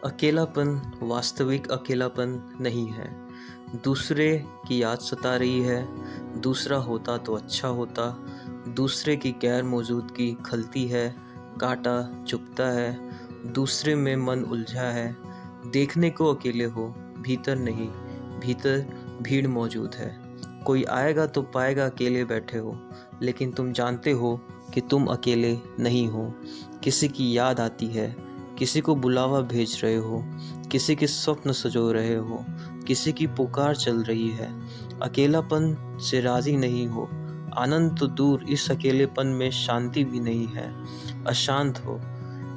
अकेलापन वास्तविक अकेलापन नहीं है। दूसरे की याद सता रही है, दूसरा होता तो अच्छा होता, दूसरे की गैर मौजूदगी खलती है, काँटा चुभता है, दूसरे में मन उलझा है। देखने को अकेले हो, भीतर नहीं, भीतर भीड़ मौजूद है। कोई आएगा तो पाएगा अकेले बैठे हो, लेकिन तुम जानते हो कि तुम अकेले नहीं हो। किसी की याद आती है, किसी को बुलावा भेज रहे हो, किसी के स्वप्न संजो रहे हो, किसी की पुकार चल रही है। अकेलापन से राजी नहीं हो, आनंद तो दूर, इस अकेलेपन में शांति भी नहीं है। अशांत हो,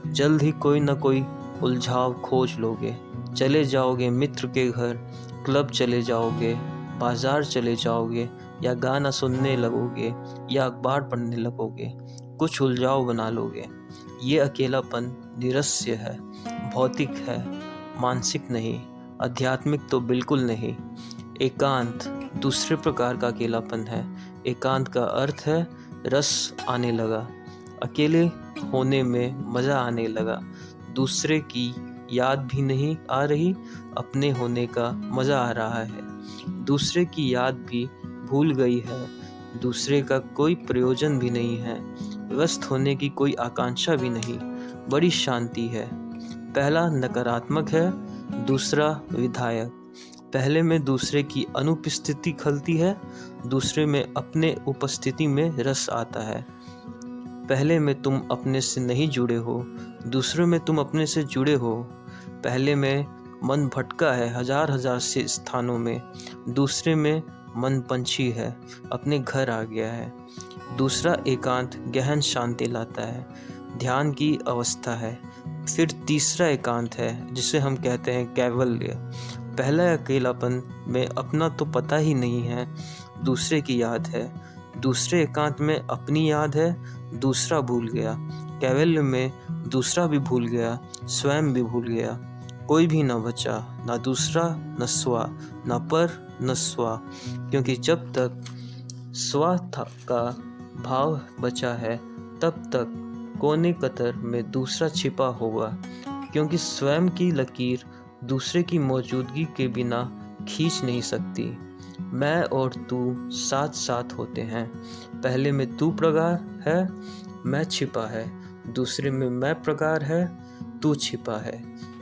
जल्द ही कोई न कोई उलझाव खोज लोगे। चले जाओगे मित्र के घर, क्लब चले जाओगे, बाजार चले जाओगे, या गाना सुनने लगोगे या अखबार पढ़ने लगोगे। कुछ उलझाव बना लोगे। ये अकेलापन निरस्य है, भौतिक है, मानसिक नहीं, आध्यात्मिक तो बिल्कुल नहीं। एकांत दूसरे प्रकार का अकेलापन है। एकांत का अर्थ है रस आने लगा, अकेले होने में मज़ा आने लगा। दूसरे की याद भी नहीं आ रही, अपने होने का मज़ा आ रहा है। दूसरे की याद भी भूल गई है, दूसरे का कोई प्रयोजन भी नहीं है, व्यस्त होने की कोई आकांक्षा भी नहीं। बड़ी शांति है। पहला नकारात्मक है, दूसरा विधायक। पहले में दूसरे की अनुपस्थिति खलती है, दूसरे में अपने उपस्थिति में रस आता है। पहले में तुम अपने से नहीं जुड़े हो, दूसरे में तुम अपने से जुड़े हो। पहले में मन भटका है हजार हजार से स्थानों में, दूसरे में मन पंछी है, अपने घर आ गया है। दूसरा एकांत गहन शांति लाता है, ध्यान की अवस्था है। फिर तीसरा एकांत है जिसे हम कहते हैं कैवल्य। पहला अकेलापन में अपना तो पता ही नहीं है, दूसरे की याद है। दूसरे एकांत में अपनी याद है, दूसरा भूल गया। कैवल्य में दूसरा भी भूल गया, स्वयं भी भूल गया। कोई भी न बचा, ना दूसरा न स्वा, न पर न स्वा, क्योंकि जब तक स्वा का भाव बचा है तब तक कोने कतर में दूसरा छिपा होगा, क्योंकि स्वयं की लकीर दूसरे की मौजूदगी के बिना खींच नहीं सकती। मैं और तू साथ साथ होते हैं। पहले में तू प्रगार है, मैं छिपा है, दूसरे में मैं प्रगार है, तू छिपा है।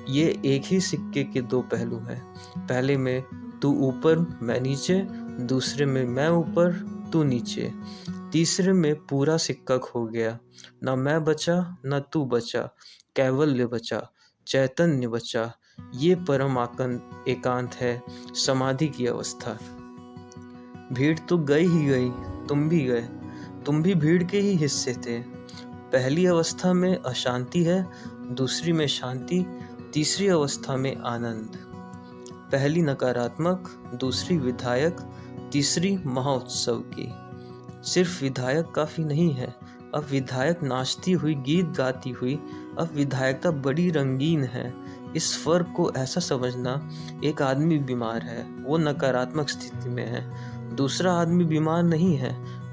ये एक ही सिक्के के दो पहलू हैं। पहले में तू ऊपर मैं नीचे, दूसरे में मैं ऊपर तू नीचे, तीसरे में पूरा सिक्का खो गया। न मैं बचा न तू बचा, कैवल्य बचा, चैतन्य बचा। ये परम एकांत है, समाधि की अवस्था। भीड़ तो गई ही गई, तुम भी गए, तुम भी भीड़ के ही हिस्से थे। पहली अवस्था में अशांति है, दूसरी में शांति, तीसरी अवस्था में आनंद। पहली नकारात्मक, दूसरी विधायक, तीसरी महाउत्सव की। सिर्फ विधायक काफ़ी नहीं है, अब विधायक नाचती हुई, गीत गाती हुई, अब विधायकता बड़ी रंगीन है। इस फर्क को ऐसा समझना, एक आदमी बीमार है, वो नकारात्मक स्थिति में है, दूसरा आदमी बीमार नहीं है।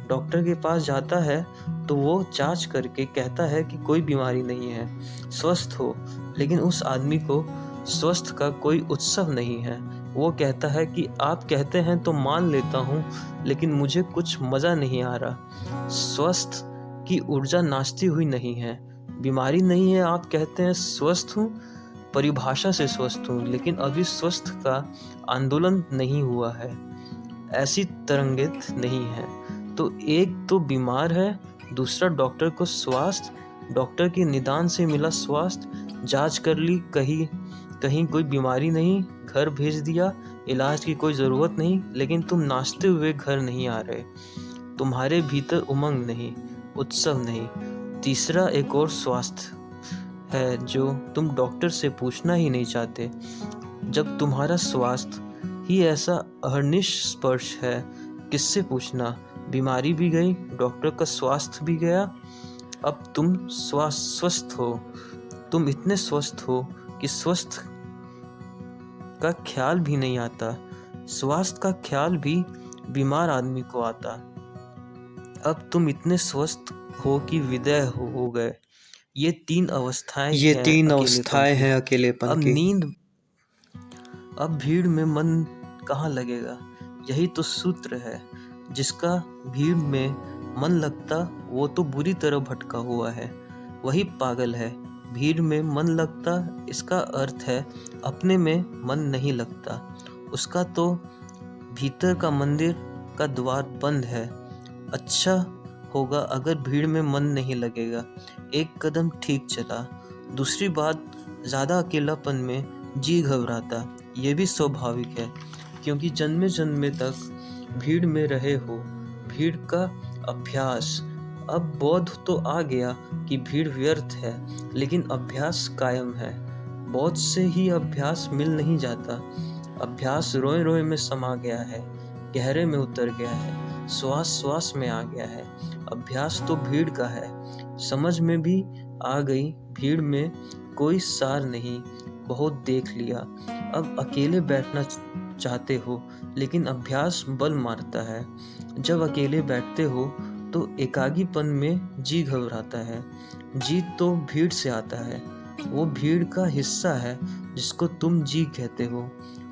डॉक्टर के पास जाता है तो वो जांच करके कहता है कि कोई बीमारी नहीं है, स्वस्थ हो, लेकिन उस आदमी को स्वस्थ का कोई उत्सव नहीं है। वो कहता है कि आप कहते हैं तो मान लेता हूँ, लेकिन मुझे कुछ मज़ा नहीं आ रहा। स्वस्थ की ऊर्जा नाचती हुई नहीं है। बीमारी नहीं है, आप कहते हैं स्वस्थ हूँ, परिभाषा से स्वस्थ हूँ, लेकिन अभी स्वस्थ का आंदोलन नहीं हुआ है, ऐसी तरंगित नहीं है। तो एक तो बीमार है, दूसरा डॉक्टर को स्वास्थ्य, डॉक्टर के निदान से मिला स्वास्थ्य, जांच कर ली, कहीं कोई बीमारी नहीं, घर भेज दिया, इलाज की कोई ज़रूरत नहीं, लेकिन तुम नाचते हुए घर नहीं आ रहे। तुम्हारे भीतर उमंग नहीं, उत्सव नहीं। तीसरा एक और स्वास्थ्य है जो तुम डॉक्टर से पूछना ही नहीं चाहते। जब तुम्हारा स्वास्थ्य ही ऐसा अहर्निश स्पर्श है, किससे पूछना। बीमारी भी गई, डॉक्टर का स्वास्थ्य भी गया, अब तुम स्वस्थ हो। तुम इतने स्वस्थ हो कि स्वस्थ का ख्याल भी नहीं आता, स्वास्थ्य का ख्याल भी बीमार आदमी को आता। अब तुम इतने स्वस्थ हो कि विदेह हो गए। ये 3 अवस्थाएं ये हैं 3 अकेलेपन अवस्थाएं की। हैं अकेलेपन अब की। नींद, अब भीड़ में मन कहाँ लगेगा? यही तो सूत्र है। जिसका भीड़ में मन लगता वो तो बुरी तरह भटका हुआ है, वही पागल है। भीड़ में मन लगता इसका अर्थ है अपने में मन नहीं लगता। उसका तो भीतर का मंदिर का द्वार बंद है। अच्छा होगा अगर भीड़ में मन नहीं लगेगा। एक कदम ठीक चला। दूसरी बात, ज़्यादा अकेलापन में जी घबराता। ये भी स्वाभाविक है, क्योंकि जन्मे जन्मे तक भीड़ में रहे हो। भीड़ का अभ्यास। अब बोध तो आ गया कि भीड़ व्यर्थ है, लेकिन अभ्यास कायम है। बोध से ही अभ्यास मिल नहीं जाता। अभ्यास रोए रोए में समा गया है, गहरे में उतर गया है, श्वास श्वास में आ गया है। अभ्यास तो भीड़ का है। समझ में भी आ गई भीड़ में कोई सार नहीं, बहुत देख लिया। अब अकेले बैठना चाहते हो, लेकिन अभ्यास बल मारता है। जब अकेले बैठते हो तो एकाकीपन में जी घबराता है। जी तो भीड़ से आता है, वो भीड़ का हिस्सा है जिसको तुम जी कहते हो।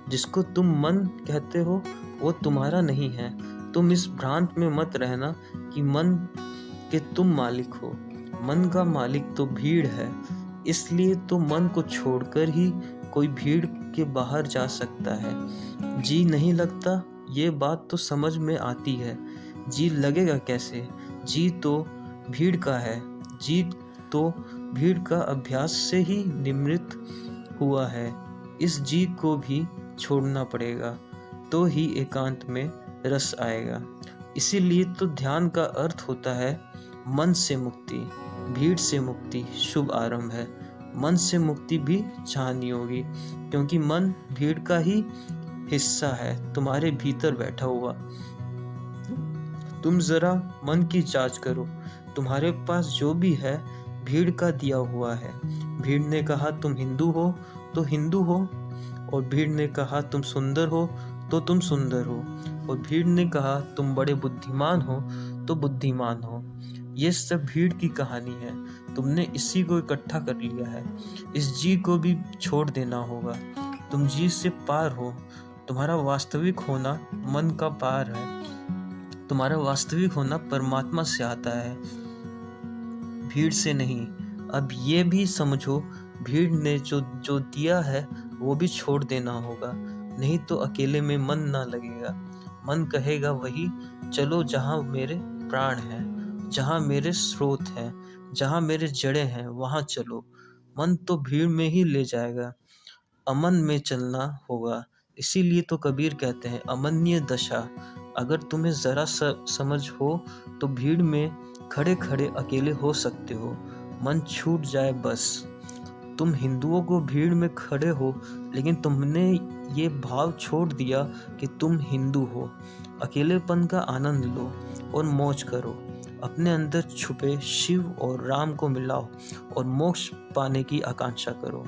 जिसको तुम मन कहते हो वो तुम्हारा नहीं है। तुम इस भ्रांत में मत रहना कि मन के तुम मालिक हो। मन का मालिक तो भीड़ है। इसलिए तो मन को छोड़कर ही कोई भीड़ के बाहर जा सकता है। जी नहीं लगता, ये बात तो समझ में आती है। जी लगेगा कैसे? जी तो भीड़ का है। जी तो भीड़ का अभ्यास से ही निर्मित हुआ है। इस जी को भी छोड़ना पड़ेगा, तो ही एकांत में रस आएगा। इसीलिए तो ध्यान का अर्थ होता है मन से मुक्ति, भीड़ से मुक्ति शुभ आरंभ है। मन से मुक्ति भी चाहनी होगी, क्योंकि मन भीड़ का ही हिस्सा है, तुम्हारे भीतर बैठा हुआ। तुम जरा मन की जांच करो। तुम्हारे पास जो भी है भीड़ का दिया हुआ है। भीड़ ने कहा तुम हिंदू हो तो हिंदू हो, और भीड़ ने कहा तुम सुंदर हो तो तुम सुंदर हो, और भीड़ ने कहा तुम बड़े बुद्धिमान हो तो बुद्धिमान हो। ये सब भीड़ की कहानी है। तुमने इसी को इकट्ठा कर लिया है। इस जी को भी छोड़ देना होगा। तुम जी से पार हो। तुम्हारा वास्तविक होना मन का पार है। तुम्हारा वास्तविक होना परमात्मा से आता है, भीड़ से नहीं। अब ये भी समझो, भीड़ ने जो जो दिया है वो भी छोड़ देना होगा, नहीं तो अकेले में मन ना लगेगा। मन कहेगा वही, चलो जहाँ मेरे प्राण हैं, जहाँ मेरे स्रोत हैं, जहाँ मेरे जड़ें हैं, वहाँ चलो। मन तो भीड़ में ही ले जाएगा। अमन में चलना होगा। इसीलिए तो कबीर कहते हैं अमन्य दशा। अगर तुम्हें जरा समझ हो तो भीड़ में खड़े खड़े अकेले हो सकते हो। मन छूट जाए बस। तुम हिंदुओं को भीड़ में खड़े हो, लेकिन तुमने ये भाव छोड़ दिया कि तुम हिंदू हो। अकेलेपन का आनंद लो और मौज करो। अपने अंदर छुपे शिव और राम को मिलाओ और मोक्ष पाने की आकांक्षा करो।